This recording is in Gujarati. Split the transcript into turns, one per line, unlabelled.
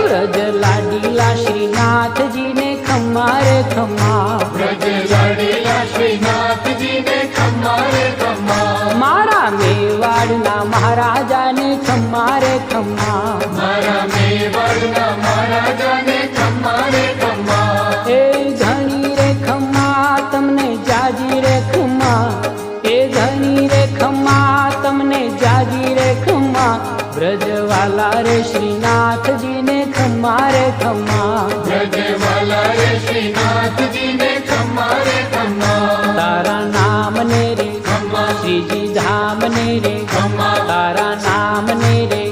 વ્રજ લાડીલા શ્રીનાથજી ને ખમ્મા રે ખમ્મા,
વ્રજ લાડીલા શ્રીનાથજી ને ખમ્મા રે ખમ્મા,
મારા મેવાડના મહારાજાને ખમ્મા રે ખમ્મા,
મારા મેવાડના મહારાજાને ખમ્મા રે ખમ્મા,
એ ધણી રે ખમ્મા તમને જાજી રે ખમ્મા, એ ધણી રે ખમ્મા તમને જાજી રે ખમ્મા, વ્રજવાલા રે શ્રીનાથજી ને ખમ્મા રે ખમ્મા,
વ્રજવાલા રે શ્રીનાથજી ને ખમ્મા રે ખમ્મા,
તારા નામ ને રે
ખમ્મા,
શ્રીજી ધામ ને રે
ખમ્મા,
તારા નામ ને રે